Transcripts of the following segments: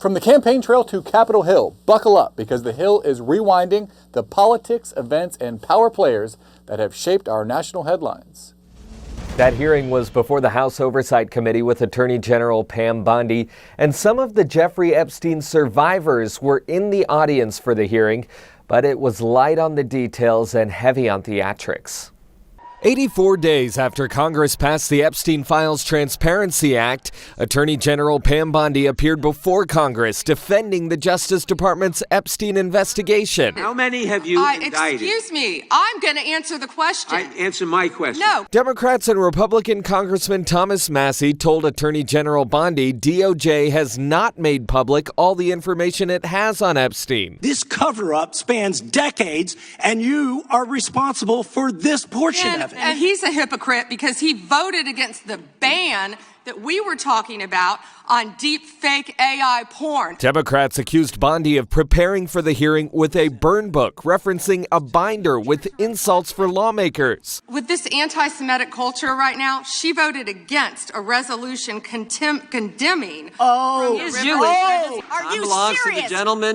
From the campaign trail to Capitol Hill, buckle up because the Hill is rewinding the politics, events, and power players that have shaped our national headlines. That hearing was before the House Oversight Committee with Attorney General Pam Bondi, and some of the Jeffrey Epstein survivors were in the audience for the hearing, but it was light on the details and heavy on theatrics. 84 days after Congress passed the Epstein Files Transparency Act, Attorney General Pam Bondi appeared before Congress defending the Justice Department's Epstein investigation. How many have you indicted? Excuse me, I'm going to answer the question. Answer my question. No. Democrats and Republican Congressman Thomas Massie told Attorney General Bondi DOJ has not made public all the information it has on Epstein. This cover-up spans decades, and you are responsible for this portion of it. And he's a hypocrite because he voted against the ban that we were talking about on deep fake AI porn. Democrats accused Bondi of preparing for the hearing with a burn book referencing a binder with insults for lawmakers. With this anti-Semitic culture right now, she voted against a resolution condemning. Oh, is Jewish. Oh, are you serious?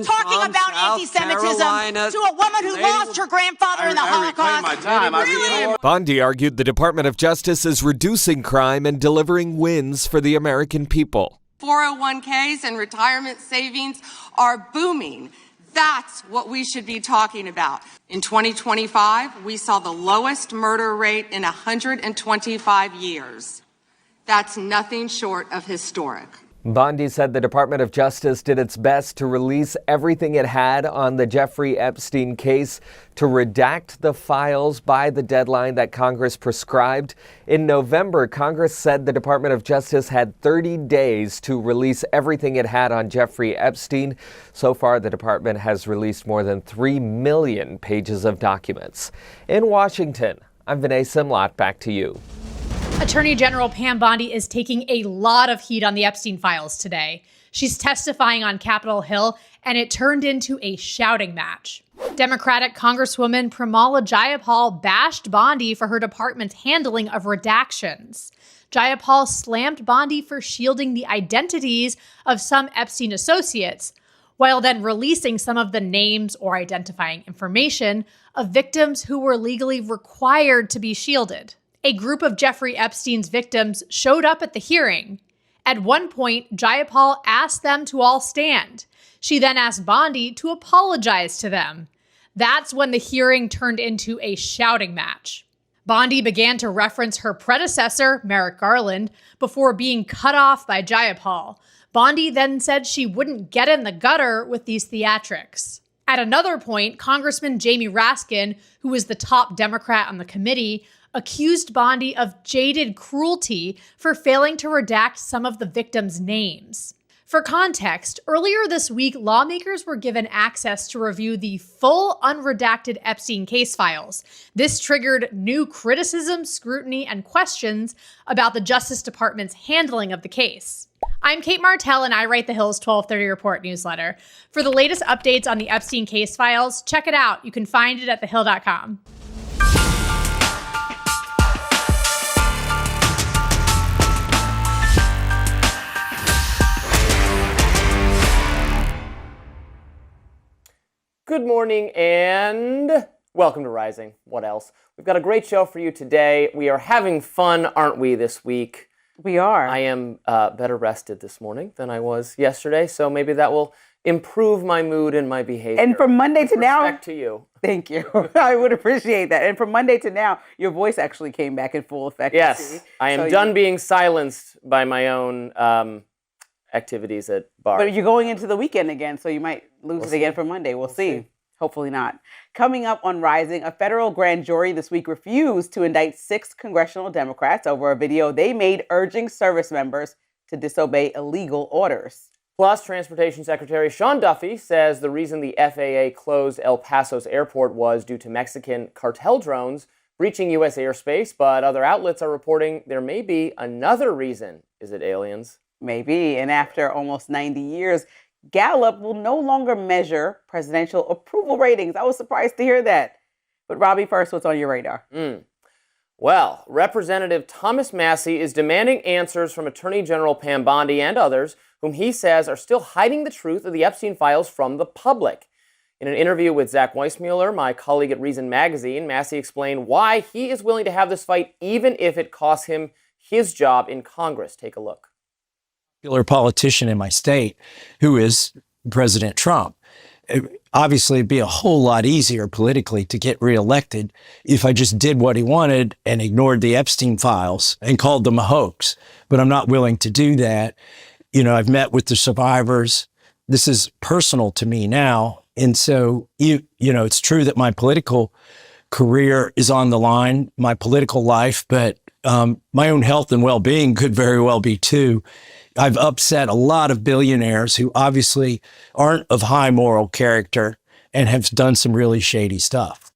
Talking about anti-Semitism to a woman who lost her grandfather in the Holocaust. Bondi argued the Department of Justice is reducing crime and delivering wins for the American people. 401ks and retirement savings are booming. That's what we should be talking about. In 2025, we saw the lowest murder rate in 125 years. That's nothing short of historic. Bondi said the Department of Justice did its best to release everything it had on the Jeffrey Epstein case, to redact the files by the deadline that Congress prescribed. In November, Congress said the Department of Justice had 30 days to release everything it had on Jeffrey Epstein. So far, the department has released more than 3 million pages of documents. In Washington, I'm Vinay Simlot. Back to you. Attorney General Pam Bondi is taking a lot of heat on the Epstein files today. She's testifying on Capitol Hill, and it turned into a shouting match. Democratic Congresswoman Pramila Jayapal bashed Bondi for her department's handling of redactions. Jayapal slammed Bondi for shielding the identities of some Epstein associates, while then releasing some of the names or identifying information of victims who were legally required to be shielded. A group of Jeffrey Epstein's victims showed up at the hearing. At one point, Jayapal asked them to all stand. She then asked Bondi to apologize to them. That's when the hearing turned into a shouting match. Bondi began to reference her predecessor, Merrick Garland, before being cut off by Jayapal. Bondi then said she wouldn't get in the gutter with these theatrics. At another point, Congressman Jamie Raskin, who was the top Democrat on the committee, accused Bondi of jaded cruelty for failing to redact some of the victims' names. For context, earlier this week, lawmakers were given access to review the full unredacted Epstein case files. This triggered new criticism, scrutiny, and questions about the Justice Department's handling of the case. I'm Kate Martell, and I write the Hill's 1230 Report newsletter. For the latest updates on the Epstein case files, check it out. You can find it at thehill.com. Good morning and welcome to Rising. What else? We've got a great show for you today. We are having fun, aren't we, this week? We are. I am better rested this morning than I was yesterday, so maybe that will improve my mood and my behavior. And from Monday to now... Respect to you. Thank you. I would appreciate that. And from Monday to now, your voice actually came back in full effect. Yes, I am done being silenced by my own activities at bars. But you're going into the weekend again, so you might lose it again for Monday. We'll see. Hopefully not. Coming up on Rising, a federal grand jury this week refused to indict 6 congressional Democrats over a video they made urging service members to disobey illegal orders. Plus, Transportation Secretary Sean Duffy says the reason the FAA closed El Paso's airport was due to Mexican cartel drones breaching U.S. airspace, but other outlets are reporting there may be another reason. Is it aliens? Maybe. And after almost 90 years, Gallup will no longer measure presidential approval ratings. I was surprised to hear that. But Robbie, first, what's on your radar? Well, Representative Thomas Massie is demanding answers from Attorney General Pam Bondi and others whom he says are still hiding the truth of the Epstein files from the public. In an interview with Zach Weissmuller, my colleague at Reason Magazine, Massie explained why he is willing to have this fight even if it costs him his job in Congress. Take a look. Popular politician in my state who is President Trump. Obviously, it'd be a whole lot easier politically to get reelected if I just did what he wanted and ignored the Epstein files and called them a hoax. But I'm not willing to do that. You know, I've met with the survivors. This is personal to me now. And so, you know, it's true that my political career is on the line, my political life, but my own health and well-being could very well be too. I've upset a lot of billionaires who obviously aren't of high moral character and have done some really shady stuff.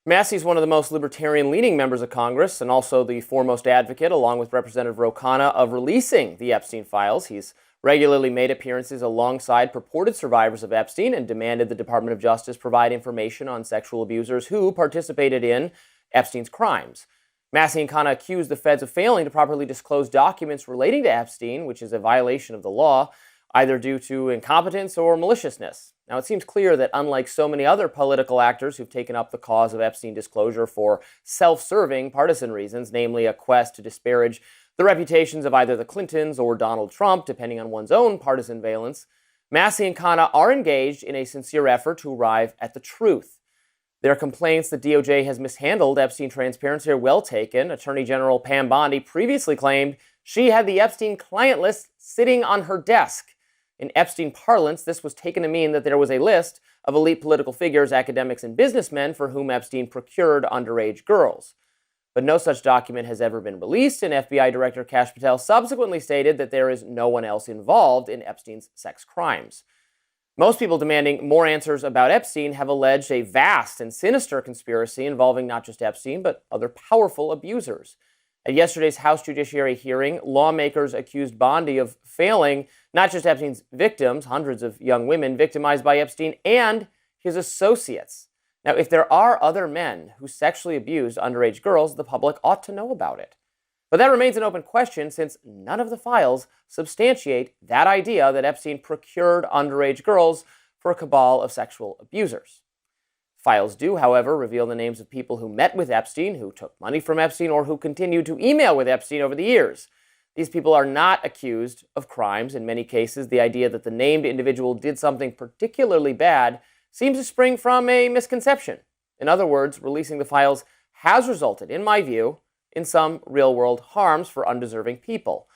Massie's one of the most libertarian-leaning members of Congress and also the foremost advocate, along with Representative Ro Khanna, of releasing the Epstein files. He's regularly made appearances alongside purported survivors of Epstein and demanded the Department of Justice provide information on sexual abusers who participated in Epstein's crimes. Massie and Khanna accused the feds of failing to properly disclose documents relating to Epstein, which is a violation of the law, either due to incompetence or maliciousness. Now, it seems clear that unlike so many other political actors who've taken up the cause of Epstein disclosure for self-serving partisan reasons, namely a quest to disparage the reputations of either the Clintons or Donald Trump, depending on one's own partisan valence, Massie and Khanna are engaged in a sincere effort to arrive at the truth. Their complaints that DOJ has mishandled Epstein transparency are well taken. Attorney General Pam Bondi previously claimed she had the Epstein client list sitting on her desk. In Epstein parlance, this was taken to mean that there was a list of elite political figures, academics, and businessmen for whom Epstein procured underage girls. But no such document has ever been released, and FBI Director Kash Patel subsequently stated that there is no one else involved in Epstein's sex crimes. Most people demanding more answers about Epstein have alleged a vast and sinister conspiracy involving not just Epstein, but other powerful abusers. At yesterday's House Judiciary hearing, lawmakers accused Bondi of failing not just Epstein's victims, hundreds of young women victimized by Epstein, and his associates. Now, if there are other men who sexually abused underage girls, the public ought to know about it. But that remains an open question since none of the files substantiate that idea that Epstein procured underage girls for a cabal of sexual abusers. Files do, however, reveal the names of people who met with Epstein, who took money from Epstein, or who continued to email with Epstein over the years. These people are not accused of crimes. In many cases, the idea that the named individual did something particularly bad seems to spring from a misconception. In other words, releasing the files has resulted, in my view, in some real-world harms for undeserving people.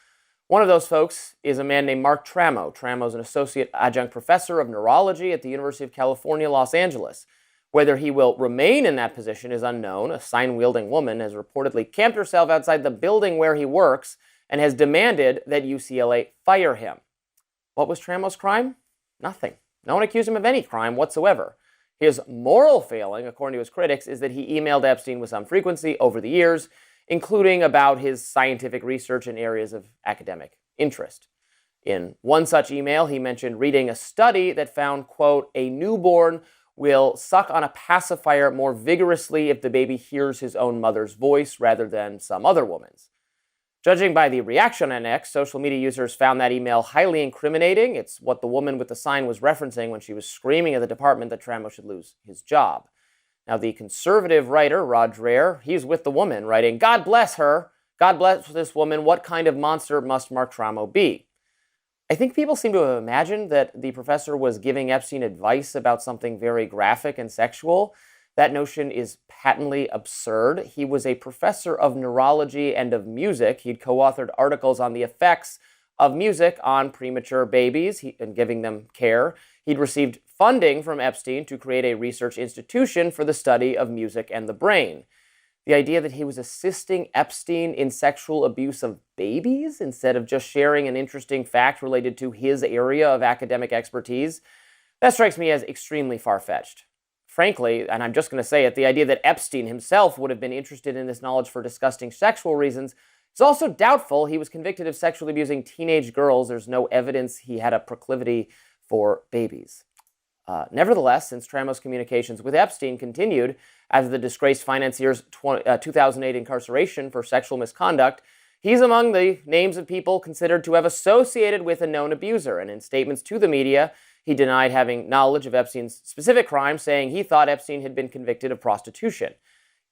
One of those folks is a man named Mark Tramo. Tramo is an associate adjunct professor of neurology at the University of California, Los Angeles. Whether he will remain in that position is unknown. A sign-wielding woman has reportedly camped herself outside the building where he works and has demanded that UCLA fire him. What was Tramo's crime? Nothing. No one accused him of any crime whatsoever. His moral failing, according to his critics, is that he emailed Epstein with some frequency over the years, including about his scientific research in areas of academic interest. In one such email, he mentioned reading a study that found, quote, a newborn will suck on a pacifier more vigorously if the baby hears his own mother's voice rather than some other woman's. Judging by the reaction on X, social media users found that email highly incriminating. It's what the woman with the sign was referencing when she was screaming at the department that Tramo should lose his job. Now, the conservative writer, Rod Dreher, he's with the woman, writing, God bless her. God bless this woman. What kind of monster must Mark Tramo be? I think people seem to have imagined that the professor was giving Epstein advice about something very graphic and sexual. That notion is patently absurd. He was a professor of neurology and of music. He'd co-authored articles on the effects of music on premature babies and giving them care. He'd received funding from Epstein to create a research institution for the study of music and the brain. The idea that he was assisting Epstein in sexual abuse of babies instead of just sharing an interesting fact related to his area of academic expertise, that strikes me as extremely far-fetched. Frankly, and I'm just going to say it, the idea that Epstein himself would have been interested in this knowledge for disgusting sexual reasons is also doubtful. He was convicted of sexually abusing teenage girls. There's no evidence he had a proclivity for babies. Nevertheless, since Tramo's communications with Epstein continued after the disgraced financier's 2008 incarceration for sexual misconduct, He's among the names of people considered to have associated with a known abuser, and in statements to the media, he denied having knowledge of Epstein's specific crimes, saying he thought Epstein had been convicted of prostitution.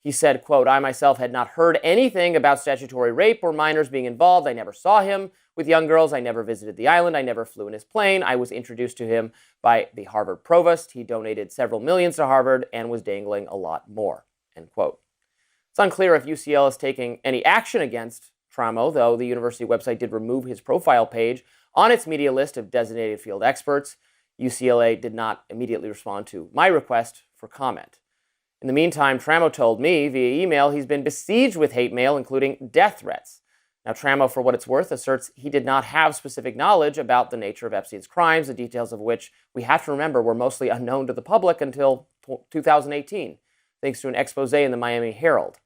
He said, quote, "I myself had not heard anything about statutory rape or minors being involved. I never saw him with young girls. I never visited the island. I never flew in his plane. I was introduced to him by the Harvard provost. He donated several millions to Harvard and was dangling a lot more," end quote. It's unclear if UCL is taking any action against Tramo, though the university website did remove his profile page on its media list of designated field experts. UCLA did not immediately respond to my request for comment. In the meantime, Tramo told me via email he's been besieged with hate mail, including death threats. Now, Tramo, for what it's worth, asserts he did not have specific knowledge about the nature of Epstein's crimes, the details of which, we have to remember, were mostly unknown to the public until 2018, thanks to an expose in the Miami Herald.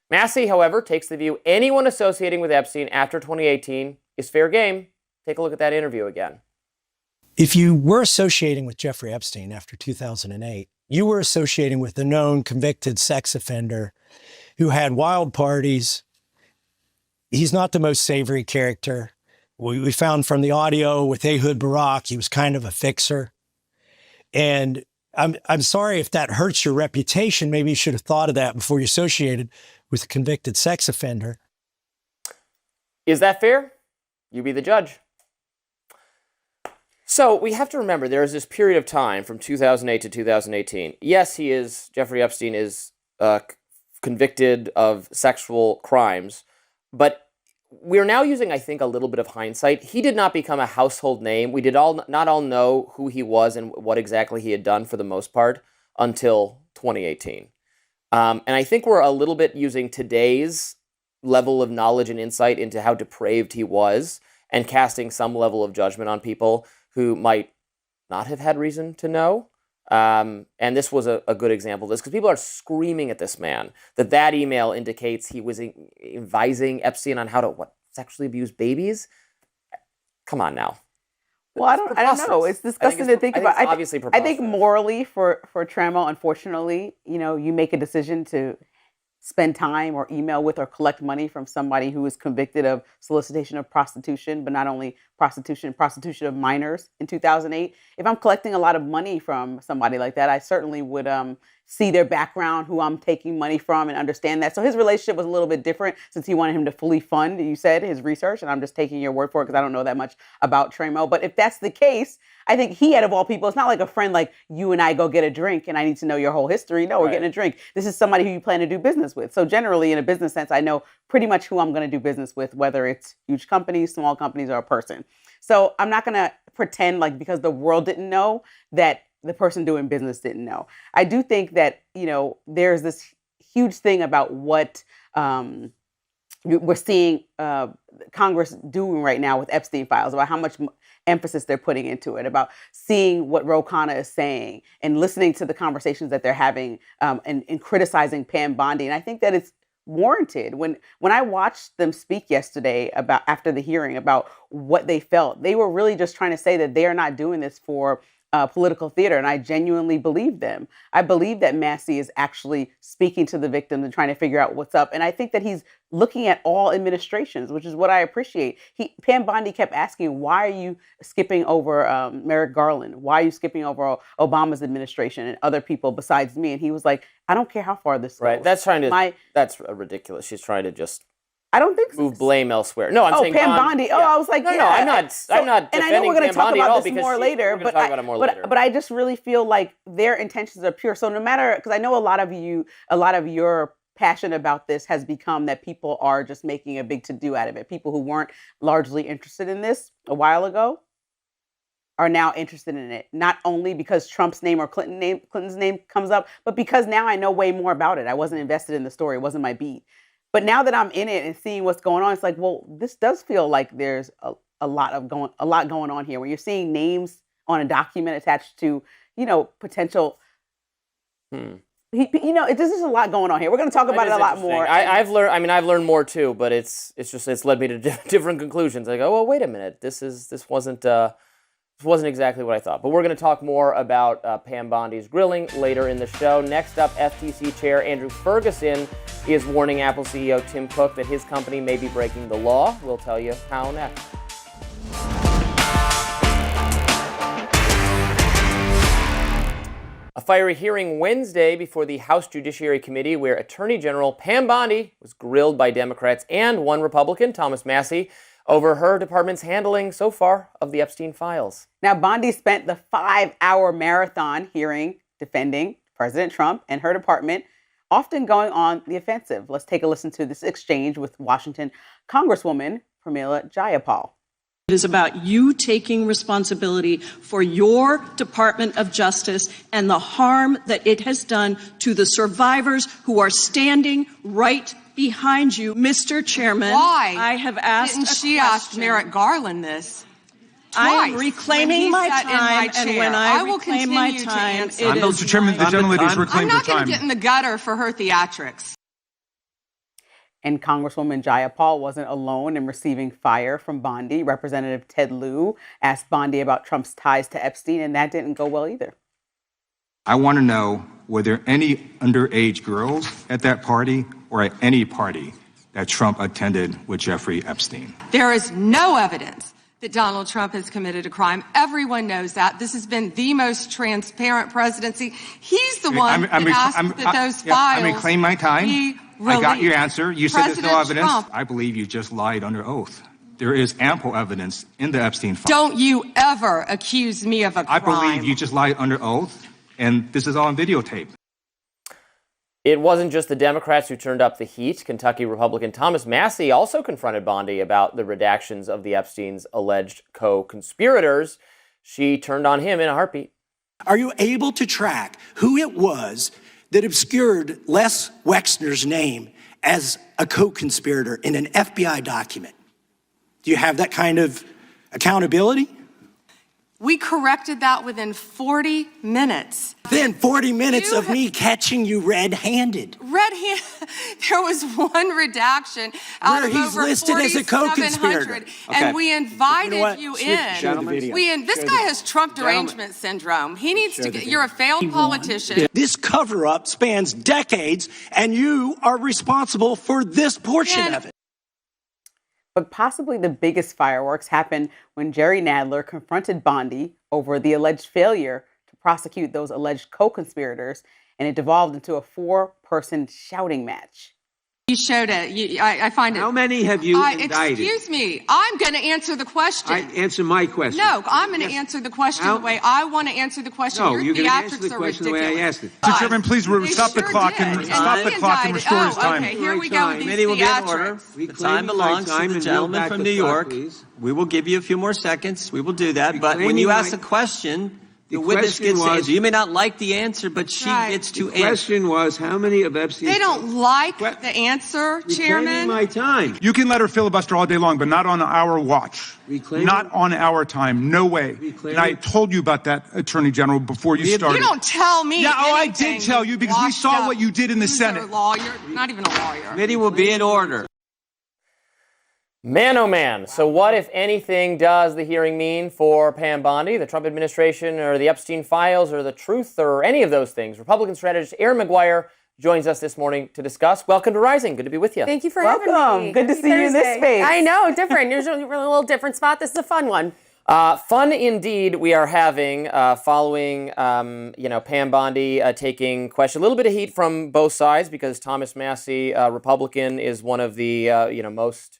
Massie, however, takes the view anyone associating with Epstein after 2018 is fair game. Take a look at that interview again. If you were associating with Jeffrey Epstein after 2008, you were associating with a known convicted sex offender who had wild parties. He's not the most savory character. We found from the audio with Ehud Barak, he was kind of a fixer. And I'm sorry if that hurts your reputation. Maybe you should have thought of that before you associated with a convicted sex offender. Is that fair? You be the judge. So we have to remember there is this period of time from 2008 to 2018. Yes, Jeffrey Epstein is convicted of sexual crimes, but we're now using, I think, a little bit of hindsight. He did not become a household name. We did not all know who he was and what exactly he had done for the most part until 2018. And I think we're a little bit using today's level of knowledge and insight into how depraved he was and casting some level of judgment on people who might not have had reason to know. And this was a good example of this, because people are screaming at this man that email indicates he was advising Epstein on how to sexually abuse babies. Come on now. Well, I don't know. It's disgusting to think about. Obviously, I think morally for Tramo, unfortunately, you make a decision to spend time or email with or collect money from somebody who is convicted of solicitation of prostitution, but not only prostitution of minors in 2008. If I'm collecting a lot of money from somebody like that, I certainly would see their background, who I'm taking money from, and understand that. So his relationship was a little bit different since he wanted him to fully fund, you said, his research. And I'm just taking your word for it because I don't know that much about Tramo. But if that's the case, I think he, out of all people, it's not like a friend like you and I go get a drink and I need to know your whole history. No, we're getting a drink. This is somebody who you plan to do business with. So generally, in a business sense, I know pretty much who I'm going to do business with, whether it's huge companies, small companies, or a person. So I'm not going to pretend like because the world didn't know that the person doing business didn't know. I do think that, there's this huge thing about what we're seeing Congress doing right now with Epstein files, about how much emphasis they're putting into it, about seeing what Ro Khanna is saying and listening to the conversations that they're having and criticizing Pam Bondi. And I think that it's warranted. When I watched them speak yesterday after the hearing about what they felt, they were really just trying to say that they are not doing this for political theater, and I genuinely believe them. I believe that Massie is actually speaking to the victims and trying to figure out what's up. And I think that he's looking at all administrations, which is what I appreciate. Pam Bondi kept asking, why are you skipping over Merrick Garland? Why are you skipping over Obama's administration and other people besides me? And he was like, I don't care how far this goes. Right. That's ridiculous. She's trying to just I don't think move blame elsewhere. No, I'm saying Pam Bondi. Yeah. Oh, I was like, no, I'm not defending and I know we're going to talk about this more later, but I just really feel like their intentions are pure. So no matter, because I know a lot of your passion about this has become that people are just making a big to-do out of it. People who weren't largely interested in this a while ago are now interested in it, not only because Trump's name or Clinton's name comes up, but because now I know way more about it. I wasn't invested in the story. It wasn't my beat. But now that I'm in it and seeing what's going on, it's like, well, this does feel like there's a lot going on here. When you're seeing names on a document attached to, potential. This is a lot going on here. We're going to talk about it a lot more. I've learned more too, but it's led me to different conclusions. I go, well, wait a minute, this wasn't This wasn't exactly what I thought, but we're going to talk more about Pam Bondi's grilling later in the show. Next up, FTC Chair Andrew Ferguson is warning Apple CEO Tim Cook that his company may be breaking the law. We'll tell you how next. A fiery hearing Wednesday before the House Judiciary Committee where Attorney General Pam Bondi was grilled by Democrats and one Republican, Thomas Massie, over her department's handling so far of the Epstein files. Now, Bondi spent the 5-hour marathon hearing defending President Trump and her department, often going on the offensive. Let's take a listen to this exchange with Washington Congresswoman Pramila Jayapal. It is about you taking responsibility for your Department of Justice and the harm that it has done to the survivors who are standing right behind you, Mr. Chairman. Why? I have asked Didn't she ask Merrick Garland this? I am reclaiming my time, and when I will reclaim my time, it is Mr. Chairman, the gentlelady has reclaimed her I'm not going time. to get in the gutter for her theatrics. And Congresswoman Jayapal wasn't alone in receiving fire from Bondi. Representative Ted Lieu asked Bondi about Trump's ties to Epstein, and that didn't go well either. I want to know, were there any underage girls at that party or at any party that Trump attended with Jeffrey Epstein? There is no evidence that Donald Trump has committed a crime. Everyone knows that. This has been the most transparent presidency. He's the one that asked that those files I reclaim my time. be I got released. your answer. You said there's no President evidence. Trump. I believe you just lied under oath. There is ample evidence in the Epstein file. Don't you ever accuse me of a crime. I believe you just lied under oath, and this is all on videotape. It wasn't just the Democrats who turned up the heat. Kentucky Republican Thomas Massie also confronted Bondi about the redactions of the Epstein's alleged co-conspirators. She turned on him in a heartbeat. Are you able to track who it was that obscured Les Wexner's name as a co-conspirator in an FBI document? Do you have that kind of accountability? We corrected that within 40 minutes. Then 40 minutes of me catching you red-handed. There was one redaction out Where of he's over listed as a co-conspirator. 4,700, and we invited you in. This guy has Trump derangement syndrome. He needs to get. You're a failed politician. This cover-up spans decades, and you are responsible for this portion of it. But possibly the biggest fireworks happened when Jerry Nadler confronted Bondi over the alleged failure to prosecute those alleged co-conspirators, and it devolved into a 4-person shouting match. You showed it. I find it. How many have you indicted? Excuse me. I'm going to answer the question. Answer my question. No, I'm going to answer the question the way I want to answer the question. No, Your you're going to answer theatrics the are question the ridiculous. way I asked it. Mr. Chairman, please stop the clock and restore his time. Okay, here we go with these Committee will be in order. theatrics. The time belongs to the gentleman from New York. We will give you a few more seconds. We will do that. But when you ask a question, the witness gets to answer. You may not like the answer, but she gets to answer. The question was, how many of Epstein's... They don't like the answer, Chairman. my time. You can let her filibuster all day long, but not on our watch. Not on our time. No way. And I told you about that, Attorney General, before you started. You don't tell me. Yeah, I did tell you because we saw what you did in the Senate. You're a lawyer, not even a lawyer. Committee will be in order. Man, oh man. So what, if anything, does the hearing mean for Pam Bondi, the Trump administration, or the Epstein files, or the truth, or any of those things? Republican strategist Erin McGuire joins us this morning to discuss. Welcome to Rising. Good to be with you. Thank you for having me. Good to see you in this space. I know, different. Usually we're in a little different spot. This is a fun one. Fun indeed we are having following, Pam Bondi taking question. A little bit of heat from both sides because Thomas Massie, Republican, is one of the, most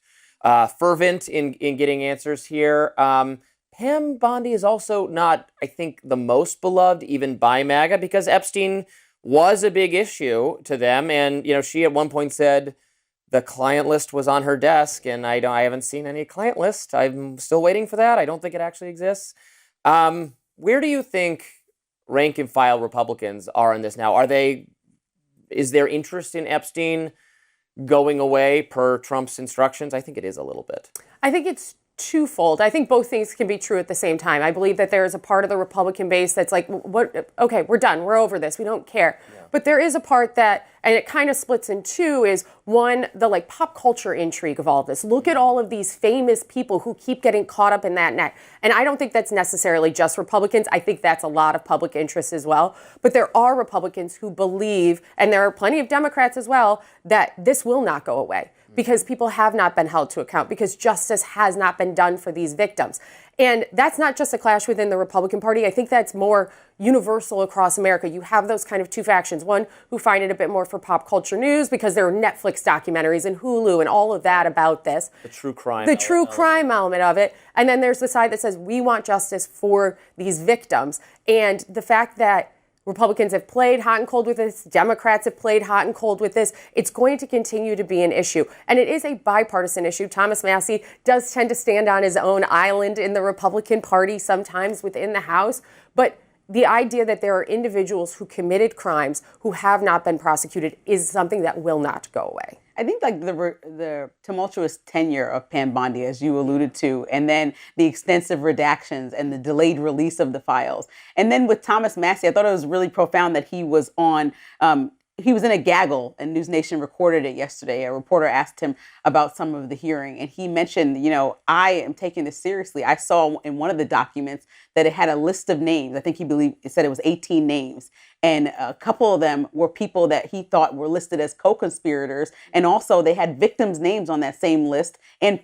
fervent in getting answers here. Pam Bondi is also not, I think, the most beloved even by MAGA because Epstein was a big issue to them. And, she at one point said the client list was on her desk and I haven't seen any client list. I'm still waiting for that. I don't think it actually exists. Where do you think rank and file Republicans are on this now? Is there interest in Epstein going away per Trump's instructions? I think it is a little bit. I think it's twofold. I think both things can be true at the same time. I believe that there is a part of the Republican base that's like, what? Okay, we're done. We're over this. We don't care. Yeah. But there is a part that, and it kind of splits in two, is one, the like pop culture intrigue of all of this. Look at all of these famous people who keep getting caught up in that net. And I don't think that's necessarily just Republicans. I think that's a lot of public interest as well. But there are Republicans who believe, and there are plenty of Democrats as well, that this will not go away. Because people have not been held to account, because justice has not been done for these victims. And that's not just a clash within the Republican Party. I think that's more universal across America. You have those kind of two factions. One who find it a bit more for pop culture news because there are Netflix documentaries and Hulu and all of that about this. The true crime. The true crime element of it. And then there's the side that says we want justice for these victims. And the fact that Republicans have played hot and cold with this. Democrats have played hot and cold with this. It's going to continue to be an issue. And it is a bipartisan issue. Thomas Massie does tend to stand on his own island in the Republican Party sometimes within the House. But the idea that there are individuals who committed crimes who have not been prosecuted is something that will not go away. I think like the tumultuous tenure of Pam Bondi, as you alluded to, and then the extensive redactions and the delayed release of the files. And then with Thomas Massie, I thought it was really profound that he was on, he was in a gaggle, and News Nation recorded it yesterday. A reporter asked him about some of the hearing, and he mentioned, you know, I am taking this seriously. I saw in one of the documents that it had a list of names. I think it said it was 18 names. And a couple of them were people that he thought were listed as co-conspirators. And also they had victims' names on that same list. And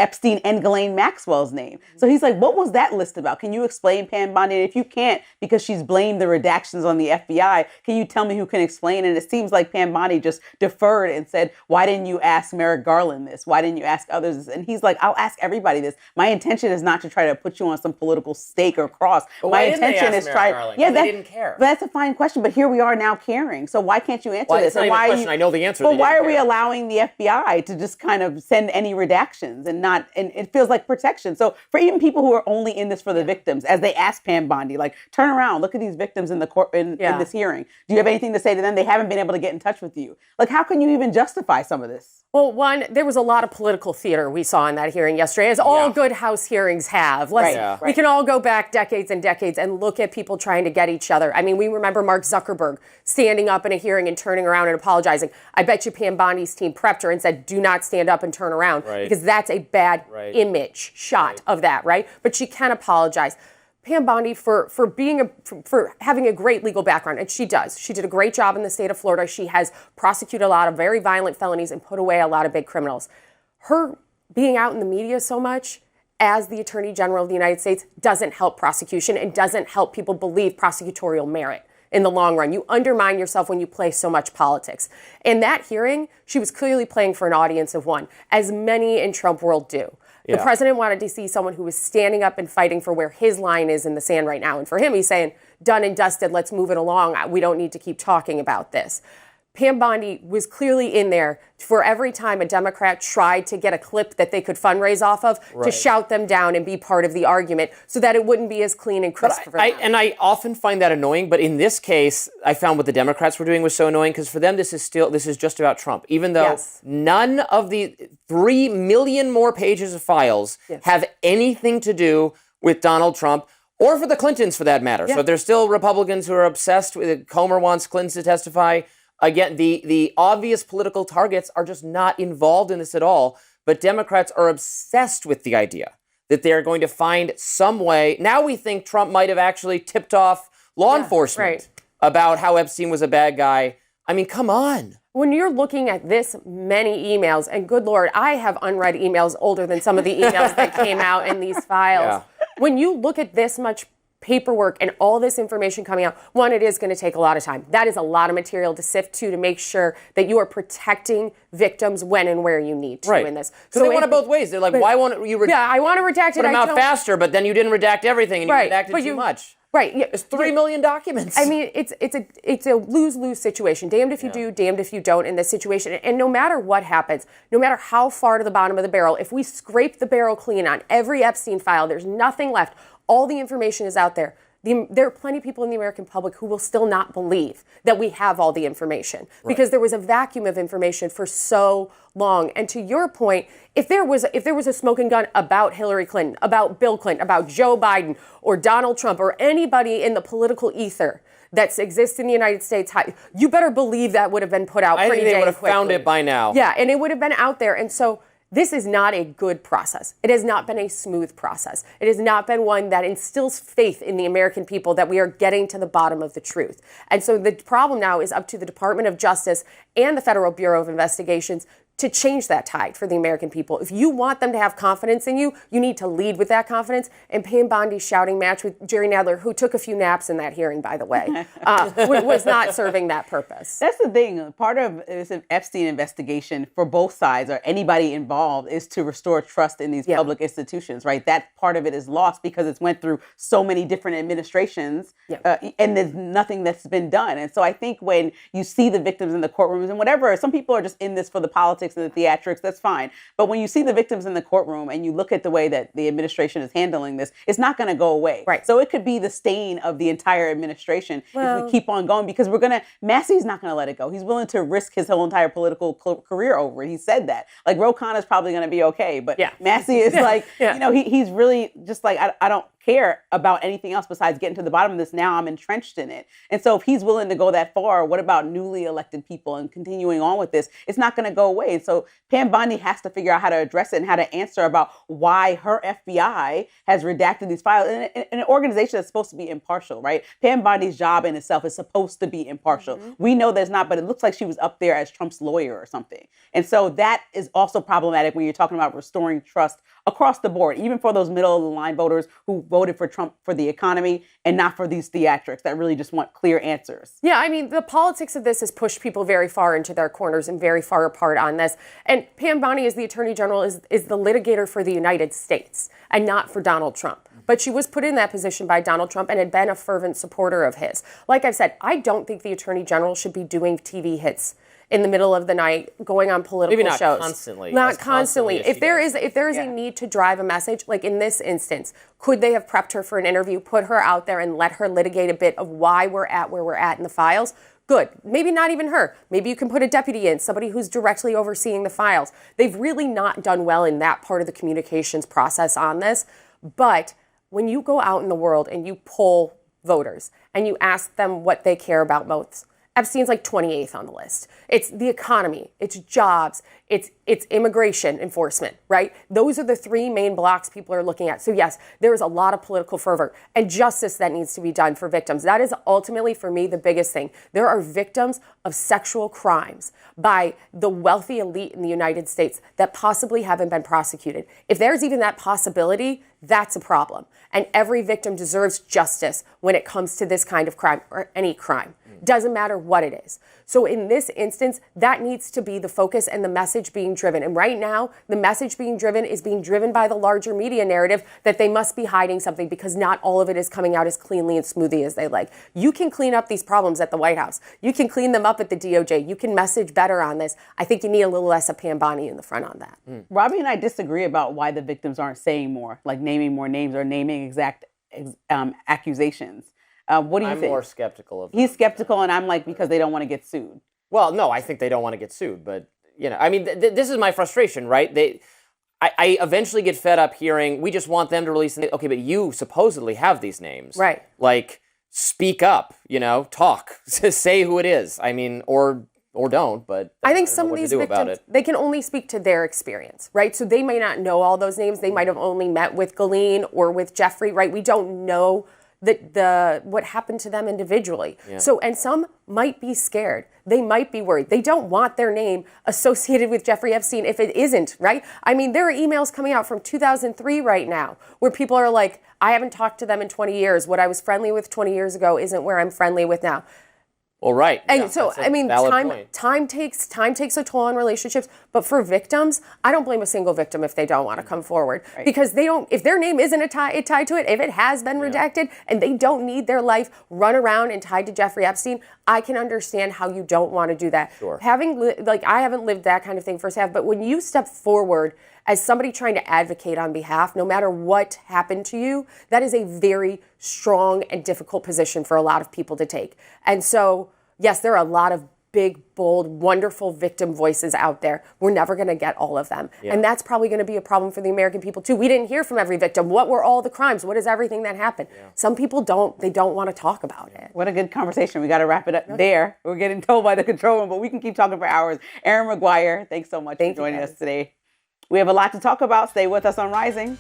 Epstein and Ghislaine Maxwell's name. So he's like, what was that list about? Can you explain, Pam Bondi? And if you can't, because she's blamed the redactions on the FBI, can you tell me who can explain? And it seems like Pam Bondi just deferred and said, why didn't you ask Merrick Garland this? Why didn't you ask others this? And he's like, I'll ask everybody this. My intention is not to try to put you on some political stake or cross. But my why didn't intention they ask is try. Garland? Yeah, they didn't care. That's a fine question. But here we are now caring. So why can't you answer this? It's not even a question. I know the answer. But why are we allowing the FBI to just kind of send any redactions and not? And it feels like protection. So for even people who are only in this for the victims, as they ask Pam Bondi, like, turn around, look at these victims in the court in this hearing. Do you have anything to say to them? They haven't been able to get in touch with you. Like, how can you even justify some of this? Well, one, there was a lot of political theater we saw in that hearing yesterday, as all good House hearings have. We can all go back decades and decades and look at people trying to get each other. I mean, we remember Mark Zuckerberg standing up in a hearing and turning around and apologizing. I bet you Pam Bondi's team prepped her and said, do not stand up and turn around, because that's a bad image shot of that, right? But she can apologize. Pam Bondi for having a great legal background, and she does. She did a great job in the state of Florida. She has prosecuted a lot of very violent felonies and put away a lot of big criminals. Her being out in the media so much as the Attorney General of the United States doesn't help prosecution and doesn't help people believe prosecutorial merit in the long run. You undermine yourself when you play so much politics. In that hearing, she was clearly playing for an audience of one, as many in Trump world do. The president wanted to see someone who was standing up and fighting for where his line is in the sand right now. And for him, he's saying, done and dusted, let's move it along. We don't need to keep talking about this. Pam Bondi was clearly in there for every time a Democrat tried to get a clip that they could fundraise off of to shout them down and be part of the argument so that it wouldn't be as clean and crisp for them. And I often find that annoying, but in this case, I found what the Democrats were doing was so annoying because for them, this is just about Trump. Even though none of the 3 million more pages of files have anything to do with Donald Trump or for the Clintons for that matter. So there's still Republicans who are obsessed with it. Comer wants Clinton to testify. Again, the obvious political targets are just not involved in this at all. But Democrats are obsessed with the idea that they're going to find some way. Now we think Trump might have actually tipped off law enforcement about how Epstein was a bad guy. I mean, come on. When you're looking at this many emails, and good Lord, I have unread emails older than some of the emails that came out in these files. When you look at this much paperwork and all this information coming out, one, it is going to take a lot of time. That is a lot of material to sift to make sure that you are protecting victims when and where you need to in this. So they want it both ways. They're like, why won't you I want to redact it. Put them out faster, but then you didn't redact everything and you redacted too much. It's 3 million documents. I mean, it's a lose-lose situation. Damned if you do, damned if you don't in this situation. And no matter what happens, no matter how far to the bottom of the barrel, if we scrape the barrel clean on every Epstein file, there's nothing left. All the information is out there. there are plenty of people in the American public who will still not believe that we have all the information because there was a vacuum of information for so long. And to your point, if there was a smoking gun about Hillary Clinton, about Bill Clinton, about Joe Biden or Donald Trump or anybody in the political ether that exists in the United States, you better believe that would have been put out pretty dang quickly. I think they would have found it by now. Yeah, and it would have been out there. And so this is not a good process. It has not been a smooth process. It has not been one that instills faith in the American people that we are getting to the bottom of the truth. And so the problem now is up to the Department of Justice and the Federal Bureau of Investigations to change that tide for the American people. If you want them to have confidence in you, you need to lead with that confidence. And Pam Bondi's shouting match with Jerry Nadler, who took a few naps in that hearing, by the way, was not serving that purpose. That's the thing. Part of this Epstein investigation for both sides or anybody involved is to restore trust in these public institutions, right? That part of it is lost because it's went through so many different administrations and there's nothing that's been done. And so I think when you see the victims in the courtrooms and whatever, some people are just in this for the politics and the theatrics, that's fine. But when you see the victims in the courtroom and you look at the way that the administration is handling this, it's not going to go away. Right. So it could be the stain of the entire administration if we keep on going because Massie's not going to let it go. He's willing to risk his whole entire political career over it. He said that. Like, Ro Khanna's probably going to be okay. But Massie is he's really just like, I don't care about anything else besides getting to the bottom of this. Now I'm entrenched in it. And so if he's willing to go that far, what about newly elected people and continuing on with this? It's not going to go away. And so Pam Bondi has to figure out how to address it and how to answer about why her FBI has redacted these files in an organization that's supposed to be impartial, right? Pam Bondi's job in itself is supposed to be impartial. We know that's not, but it looks like she was up there as Trump's lawyer or something. And so that is also problematic when you're talking about restoring trust across the board, even for those middle of the line voters who voted for Trump for the economy and not for these theatrics that really just want clear answers. Yeah, I mean, the politics of this has pushed people very far into their corners and very far apart on this. And Pam Bondi, as the Attorney General, is the litigator for the United States and not for Donald Trump. But she was put in that position by Donald Trump and had been a fervent supporter of his. Like I've said, I don't think the Attorney General should be doing TV hits in the middle of the night, going on political Maybe not shows. Constantly. Not constantly. If there is a need to drive a message, like in this instance, could they have prepped her for an interview, put her out there and let her litigate a bit of why we're at where we're at in the files? Good. Maybe not even her. Maybe you can put a deputy in, somebody who's directly overseeing the files. They've really not done well in that part of the communications process on this. But when you go out in the world and you poll voters and you ask them what they care about most, Epstein's like 28th on the list. It's the economy, it's jobs, it's immigration enforcement, right? Those are the three main blocks people are looking at. So yes, there is a lot of political fervor and justice that needs to be done for victims. That is ultimately, for me, the biggest thing. There are victims of sexual crimes by the wealthy elite in the United States that possibly haven't been prosecuted. If there's even that possibility, that's a problem. And every victim deserves justice when it comes to this kind of crime or any crime. Doesn't matter what it is. So in this instance, that needs to be the focus and the message being driven. And right now, the message being driven is being driven by the larger media narrative that they must be hiding something because not all of it is coming out as cleanly and smoothly as they like. You can clean up these problems at the White House. You can clean them up at the DOJ. You can message better on this. I think you need a little less of Pam Bondi in the front on that. Robbie and I disagree about why the victims aren't saying more, like naming more names or naming exact accusations. What do you think? I'm more skeptical of He's skeptical, and I'm like, because they don't want to get sued. Well, no, I think they don't want to get sued, but, I mean, this is my frustration, right? I eventually get fed up hearing, we just want them to release the. Okay, but you supposedly have these names. Right. Like, speak up, talk, say who it is. I mean, or don't, but I think some of these victims, they can only speak to their experience, right? So they may not know all those names. They might have only met with Ghislaine or with Jeffrey, right? We don't know what happened to them individually. Yeah. So, and some might be scared. They might be worried. They don't want their name associated with Jeffrey Epstein if it isn't, right? I mean, there are emails coming out from 2003 right now where people are like, I haven't talked to them in 20 years. What I was friendly with 20 years ago isn't where I'm friendly with now. Well, right. And yeah, so, I mean, time takes a toll on relationships. But for victims, I don't blame a single victim if they don't want to come forward. Right. Because they don't, if their name isn't tied to it, if it has been redacted and they don't need their life run around and tied to Jeffrey Epstein, I can understand how you don't want to do that. Sure. I haven't lived that kind of thing firsthand, but when you step forward as somebody trying to advocate on behalf, no matter what happened to you, that is a very strong and difficult position for a lot of people to take. And so, yes, there are a lot of big, bold, wonderful victim voices out there. We're never going to get all of them. Yeah. And that's probably going to be a problem for the American people too. We didn't hear from every victim. What were all the crimes? What is everything that happened? Yeah. Some people don't want to talk about it. What a good conversation. We got to wrap it up there. We're getting told by the control room, but we can keep talking for hours. Erin McGuire, thanks so much for joining us today. We have a lot to talk about. Stay with us on Rising.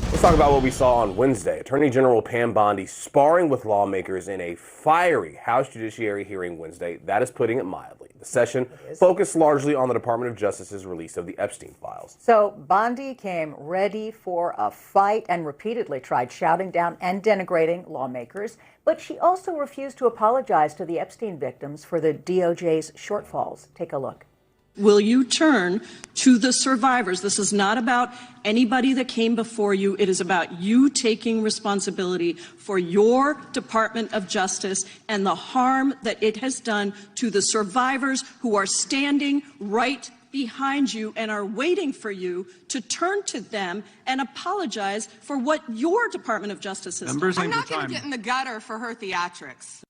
Let's talk about what we saw on Wednesday. Attorney General Pam Bondi sparring with lawmakers in a fiery House Judiciary hearing Wednesday. That is putting it mildly. The session focused largely on the Department of Justice's release of the Epstein files. So Bondi came ready for a fight and repeatedly tried shouting down and denigrating lawmakers. But she also refused to apologize to the Epstein victims for the DOJ's shortfalls. Take a look. Will you turn to the survivors? This is not about anybody that came before you. It is about you taking responsibility for your Department of Justice and the harm that it has done to the survivors who are standing right behind you and are waiting for you to turn to them and apologize for what your Department of Justice has done. I'm not going to get in the gutter for her theatrics.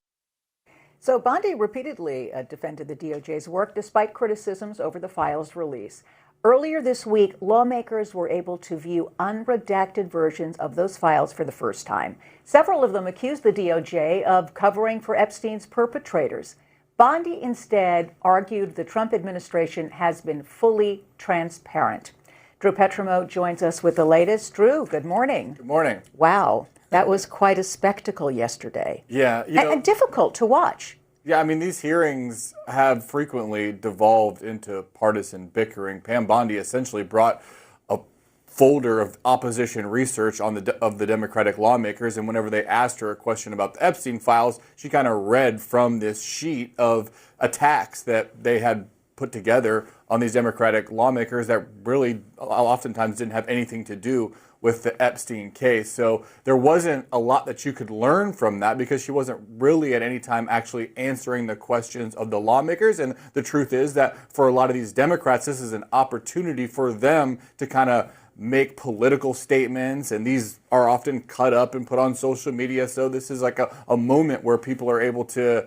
So Bondi repeatedly defended the DOJ's work despite criticisms over the files' release. Earlier this week, lawmakers were able to view unredacted versions of those files for the first time. Several of them accused the DOJ of covering for Epstein's perpetrators. Bondi instead argued the Trump administration has been fully transparent. Drew Petrimo joins us with the latest. Drew, good morning. Good morning. Wow. That was quite a spectacle yesterday. Yeah. And difficult to watch. Yeah, I mean, these hearings have frequently devolved into partisan bickering. Pam Bondi essentially brought a folder of opposition research on the Democratic lawmakers, and whenever they asked her a question about the Epstein files, she kind of read from this sheet of attacks that they had put together on these Democratic lawmakers that really oftentimes didn't have anything to do with the Epstein case. So there wasn't a lot that you could learn from that because she wasn't really at any time actually answering the questions of the lawmakers. And the truth is that for a lot of these Democrats, this is an opportunity for them to kind of make political statements, and these are often cut up and put on social media. So this is like a moment where people are able to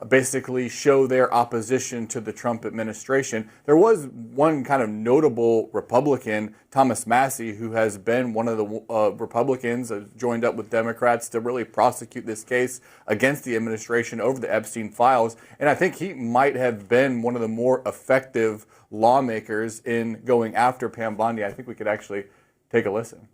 basically show their opposition to the Trump administration. There was one kind of notable Republican, Thomas Massie, who has been one of the Republicans joined up with Democrats to really prosecute this case against the administration over the Epstein files. And I think he might have been one of the more effective lawmakers in going after Pam Bondi. I think we could actually take a listen.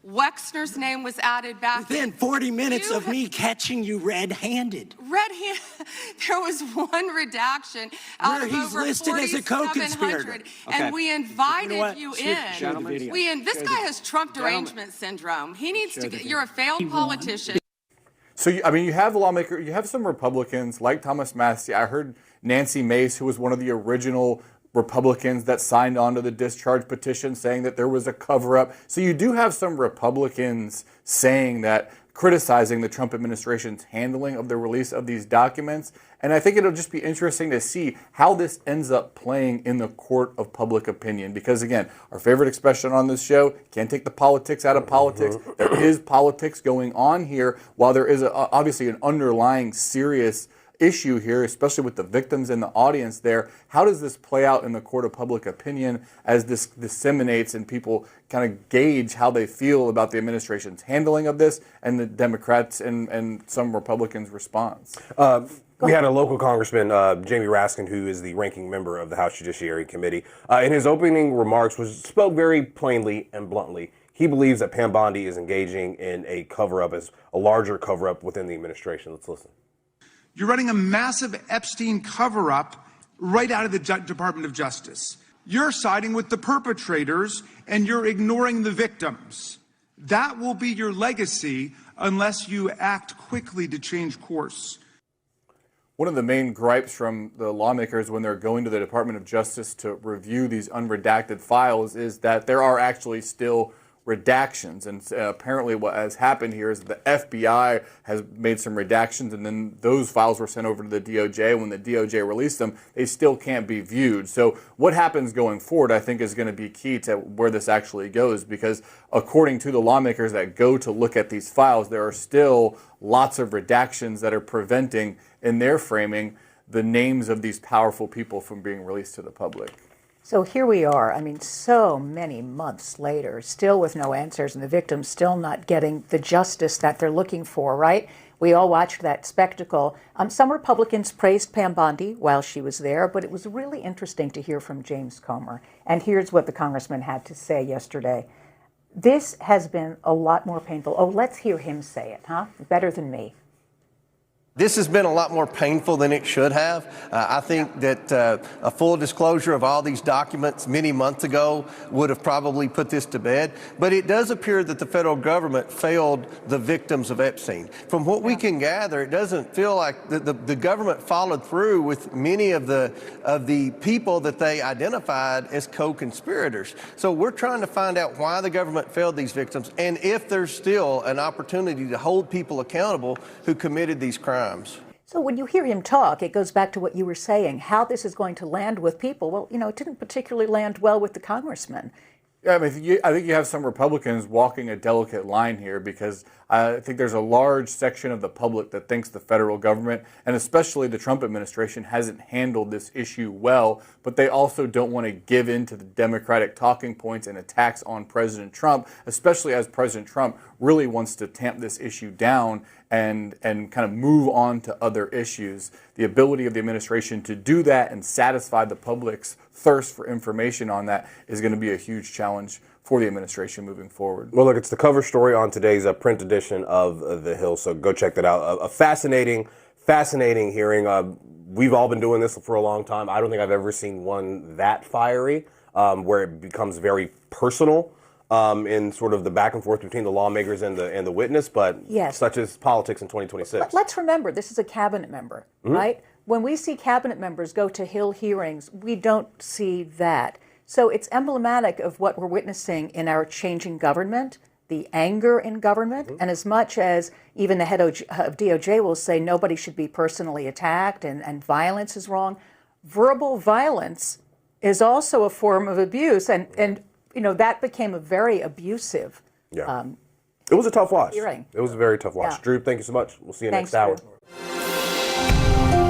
Wexner's name was added back. Within 40 minutes of me catching you red-handed. There was one redaction out of over 4,700, and we invited you in. This guy has Trump derangement syndrome. He needs to get. You're a failed politician. So, I mean, you have the lawmaker, you have some Republicans like Thomas Massie. I heard Nancy Mace, who was one of the original Republicans that signed on to the discharge petition saying that there was a cover-up. So you do have some Republicans saying that, criticizing the Trump administration's handling of the release of these documents. And I think it'll just be interesting to see how this ends up playing in the court of public opinion. Because again, our favorite expression on this show, can't take the politics out of politics. There is politics going on here, while there is obviously an underlying serious issue here, especially with the victims in the audience there. How does this play out in the court of public opinion as this disseminates and people kind of gauge how they feel about the administration's handling of this and the Democrats and some Republicans' response? We had a local congressman, Jamie Raskin, who is the ranking member of the House Judiciary Committee. In his opening remarks, spoke very plainly and bluntly. He believes that Pam Bondi is engaging in a cover-up, as a larger cover-up within the administration. Let's listen. You're running a massive Epstein cover-up right out of the Department of Justice. You're siding with the perpetrators and you're ignoring the victims. That will be your legacy unless you act quickly to change course. One of the main gripes from the lawmakers when they're going to the Department of Justice to review these unredacted files is that there are actually still redactions. And apparently what has happened here is that the FBI has made some redactions, and then those files were sent over to the DOJ. When the DOJ released them, they still can't be viewed. So what happens going forward, I think, is going to be key to where this actually goes, because according to the lawmakers that go to look at these files, there are still lots of redactions that are preventing, in their framing, the names of these powerful people from being released to the public. So here we are, I mean, so many months later, still with no answers, and the victims still not getting the justice that they're looking for, right? We all watched that spectacle. Some Republicans praised Pam Bondi while she was there, but it was really interesting to hear from James Comer. And here's what the congressman had to say yesterday. This has been a lot more painful. Oh, let's hear him say it, huh? Better than me. This has been a lot more painful than it should have. I think that a full disclosure of all these documents many months ago would have probably put this to bed. But it does appear that the federal government failed the victims of Epstein. From what we can gather, it doesn't feel like the government followed through with many of the people that they identified as co-conspirators. So we're trying to find out why the government failed these victims, and if there's still an opportunity to hold people accountable who committed these crimes. So when you hear him talk, it goes back to what you were saying, how this is going to land with people. Well, you know, it didn't particularly land well with the congressman. Yeah, I mean, I think you have some Republicans walking a delicate line here, because I think there's a large section of the public that thinks the federal government, and especially the Trump administration, hasn't handled this issue well, but they also don't want to give in to the Democratic talking points and attacks on President Trump, especially as President Trump really wants to tamp this issue down and kind of move on to other issues. The ability of the administration to do that and satisfy the public's thirst for information on that is going to be a huge challenge for the administration moving forward. Well, look, it's the cover story on today's print edition of The Hill, so go check that out. A fascinating hearing. We've all been doing this for a long time. I don't think I've ever seen one that fiery, where it becomes very personal. In sort of the back and forth between the lawmakers and the witness, but such as politics in 2026. But let's remember, this is a cabinet member, right? When we see cabinet members go to Hill hearings, we don't see that. So it's emblematic of what we're witnessing in our changing government, the anger in government, and as much as even the head of DOJ will say nobody should be personally attacked and violence is wrong, verbal violence is also a form of abuse, and you know, that became a very abusive it was a tough watch. Hearing. It was a very tough watch. Yeah. Drew, thank you so much. We'll see you Thanks, next hour. Drew.